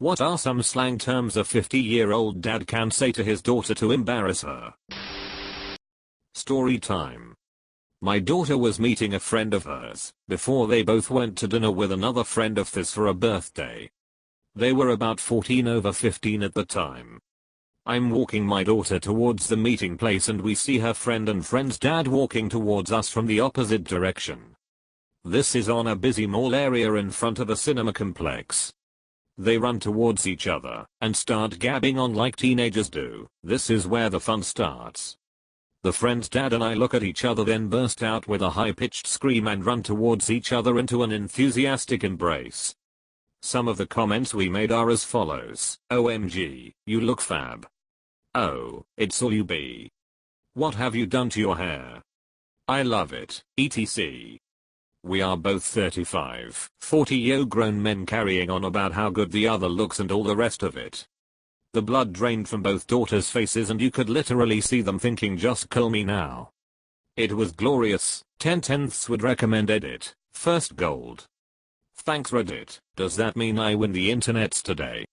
What are some slang terms a 50-year-old dad can say to his daughter to embarrass her? Story time. My daughter was meeting a friend of hers before they both went to dinner with another friend of theirs for a birthday. They were about 14 over 15 at the time. I'm walking my daughter towards the meeting place and we see her friend and friend's dad walking towards us from the opposite direction. This is on a busy mall area in front of a cinema complex. They run towards each other and start gabbing on like teenagers do. This is where the fun starts. The friend's dad and I look at each other, then burst out with a high-pitched scream and run towards each other into an enthusiastic embrace. Some of the comments we made are as follows. OMG, you look fab. Oh, it's all you be. What have you done to your hair? I love it, etc. We are both 35, 40-year grown men carrying on about how good the other looks and all the rest of it. The blood drained from both daughters' faces and you could literally see them thinking, just kill me now. It was glorious. 10/10ths would recommend edit. First gold. Thanks Reddit. Does that mean I win the internets today?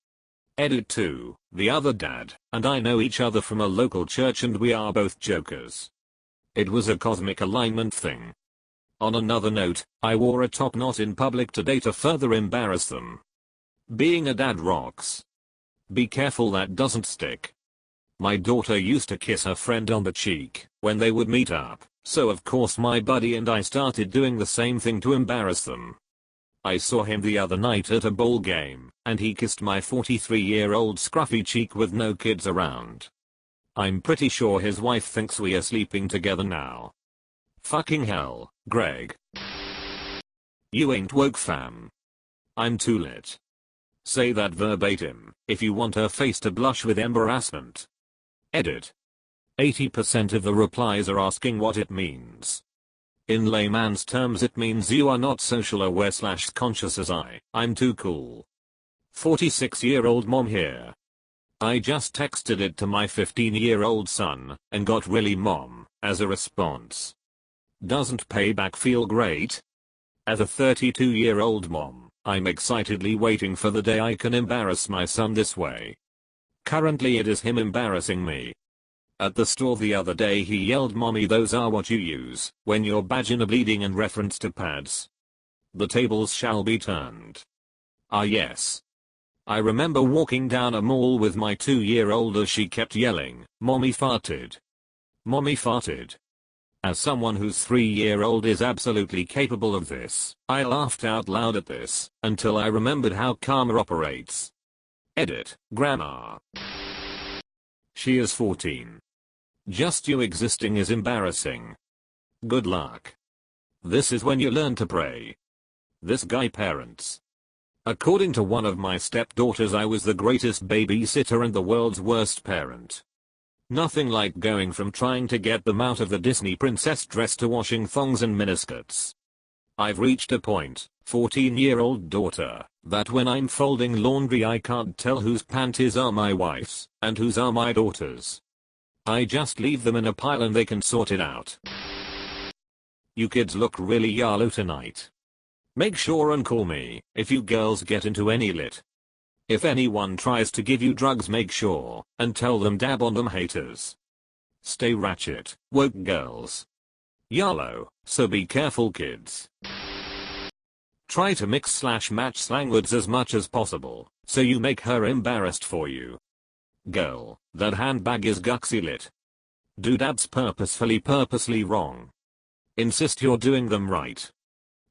Edit 2. The other dad and I know each other from a local church and we are both jokers. It was a cosmic alignment thing. On another note, I wore a top knot in public today to further embarrass them. Being a dad rocks. Be careful that doesn't stick. My daughter used to kiss her friend on the cheek when they would meet up, so of course my buddy and I started doing the same thing to embarrass them. I saw him the other night at a ball game, and he kissed my 43-year-old scruffy cheek with no kids around. I'm pretty sure his wife thinks we are sleeping together now. Fucking hell, Greg. You ain't woke fam. I'm too lit. Say that verbatim if you want her face to blush with embarrassment. Edit. 80% of the replies are asking what it means. In layman's terms it means you are not social aware / conscious as I'm too cool. 46-year-old mom here. I just texted it to my 15-year-old son and got really mom as a response. Doesn't payback feel great? As a 32-year-old mom, I'm excitedly waiting for the day I can embarrass my son this way. Currently it is him embarrassing me. At the store the other day he yelled, "Mommy, those are what you use when your vagina bleeding," in reference to pads. The tables shall be turned. Ah yes. I remember walking down a mall with my 2-year-old as she kept yelling, "Mommy farted. Mommy farted." As someone whose 3-year-old is absolutely capable of this, I laughed out loud at this until I remembered how karma operates. Edit. Grandma. She is 14. Just you existing is embarrassing. Good luck. This is when you learn to pray. This guy parents. According to one of my stepdaughters, I was the greatest babysitter and the world's worst parent. Nothing like going from trying to get them out of the Disney princess dress to washing thongs and miniskirts. I've reached a point, 14-year-old daughter, that when I'm folding laundry I can't tell whose panties are my wife's and whose are my daughter's. I just leave them in a pile and they can sort it out. You kids look really yellow tonight. Make sure and call me if you girls get into any lit. If anyone tries to give you drugs, make sure and tell them dab on them haters. Stay ratchet, woke girls. YOLO, so be careful kids. Try to mix / match slang words as much as possible so you make her embarrassed for you. Girl, that handbag is guxy lit. Do dabs purposely wrong. Insist you're doing them right.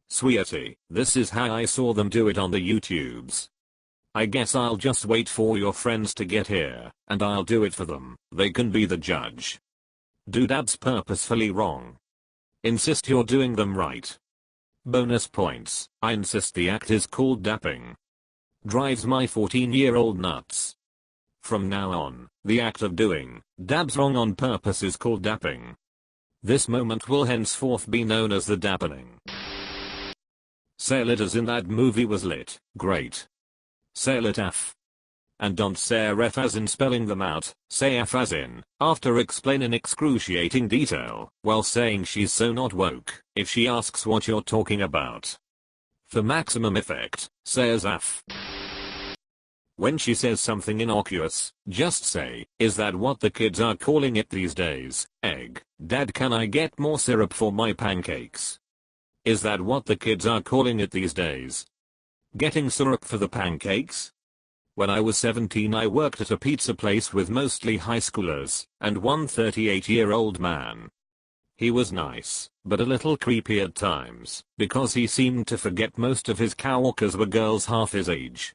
Sweetie, this is how I saw them do it on the YouTubes. I guess I'll just wait for your friends to get here and I'll do it for them. They can be the judge. Do dabs purposefully wrong. Insist you're doing them right. Bonus points. I insist the act is called dapping. Drives my 14-year-old nuts. From now on, the act of doing dabs wrong on purpose is called dapping. This moment will henceforth be known as the dappening. Say lit as in that movie was lit. Great. Say lit af. And don't say ref as in spelling them out, say f as in, after explain in excruciating detail, while saying she's so not woke, if she asks what you're talking about. For maximum effect, say as af. When she says something innocuous, just say, "Is that what the kids are calling it these days? Egg. Dad, can I get more syrup for my pancakes?" Is that what the kids are calling it these days? Getting syrup for the pancakes? When I was 17 I worked at a pizza place with mostly high schoolers, and one 38-year-old man. He was nice, but a little creepy at times, because he seemed to forget most of his coworkers were girls half his age.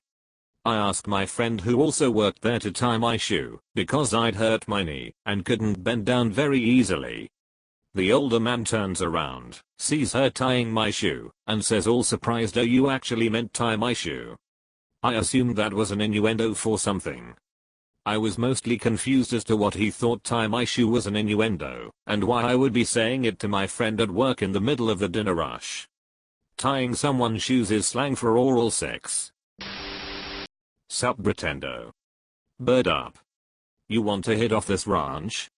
I asked my friend who also worked there to tie my shoe, because I'd hurt my knee, and couldn't bend down very easily. The older man turns around, sees her tying my shoe, and says all surprised, "Oh, you actually meant tie my shoe?" I assumed that was an innuendo for something. I was mostly confused as to what he thought tie my shoe was an innuendo, and why I would be saying it to my friend at work in the middle of the dinner rush. Tying someone's shoes is slang for oral sex. Sup, Pretendo? Bird up. You want to hit off this ranch?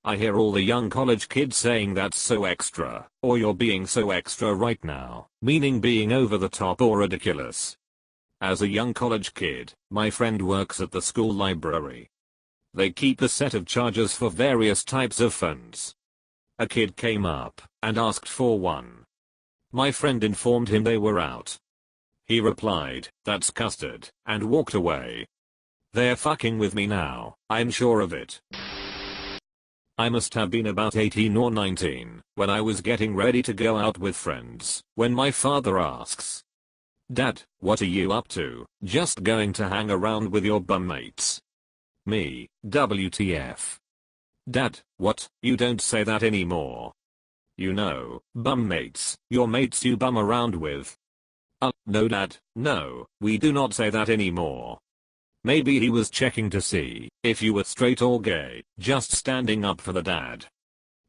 I hear all the young college kids saying that's so extra, or you're being so extra right now, meaning being over the top or ridiculous. As a young college kid, my friend works at the school library. They keep a set of chargers for various types of phones. A kid came up and asked for one. My friend informed him they were out. He replied, "That's custard," and walked away. They're fucking with me now, I'm sure of it. I must have been about 18 or 19 when I was getting ready to go out with friends, when my father asks, "Dad, what are you up to? Just going to hang around with your bum mates?" Me, WTF. "Dad, what? You don't say that anymore. You know, bum mates, your mates you bum around with." No Dad, no, we do not say that anymore. Maybe he was checking to see if you were straight or gay, just standing up for the dad.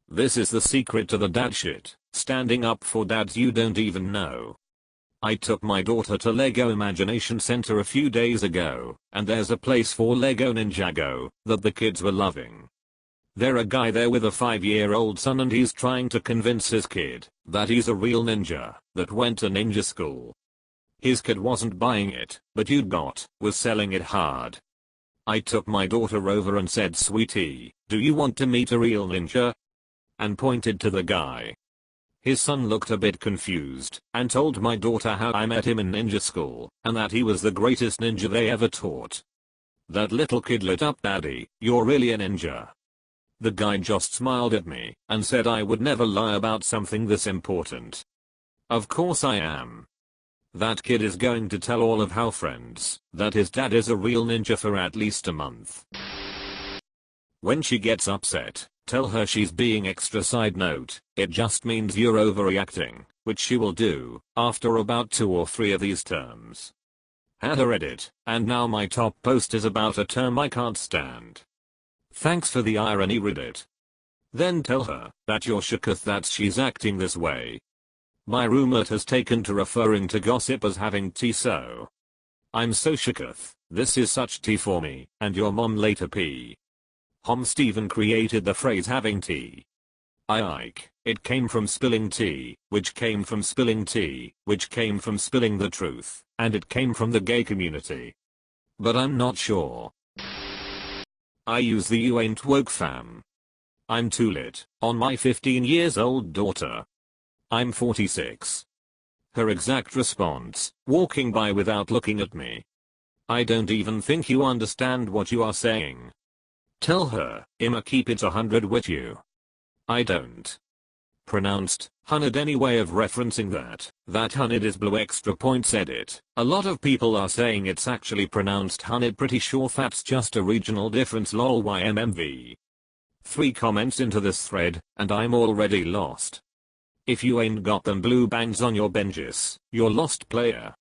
This is the secret to the dad shit, standing up for dads you don't even know. I took my daughter to Lego Imagination Center a few days ago, and there's a place for Lego Ninjago that the kids were loving. There's a guy there with a 5-year-old son and he's trying to convince his kid that he's a real ninja that went to ninja school. His kid wasn't buying it, but was selling it hard. I took my daughter over and said, "Sweetie, do you want to meet a real ninja?" And pointed to the guy. His son looked a bit confused and told my daughter how I met him in ninja school and that he was the greatest ninja they ever taught. That little kid lit up. "Daddy, you're really a ninja." The guy just smiled at me and said I would never lie about something this important. Of course I am. That kid is going to tell all of our friends that his dad is a real ninja for at least a month. When she gets upset, tell her she's being extra. Side note, it just means you're overreacting, which she will do after about 2 or 3 of these terms. AskReddit, and now my top post is about a term I can't stand. Thanks for the irony, Reddit. Then tell her that you're shooketh that she's acting this way. My roommate has taken to referring to gossip as having tea, so I'm so shooketh. This is such tea for me, and your mom later pee. Steven created the phrase having tea. It came from spilling tea, which came from spilling tea, which came from spilling the truth, and it came from the gay community. But I'm not sure. I use the "you ain't woke fam. I'm too lit" on my 15 years old daughter. I'm 46. Her exact response, walking by without looking at me. "I don't even think you understand what you are saying." Tell her, "I'ma keep it 100 with you." I don't. Pronounced, hunnid. Any way of referencing that hunnid is blue. Extra points. Edit. A lot of people are saying it's actually pronounced hunnid. Pretty sure that's just a regional difference. Lol YMMV. 3 comments into this thread, and I'm already lost. If you ain't got them blue bangs on your benches, you're lost, player.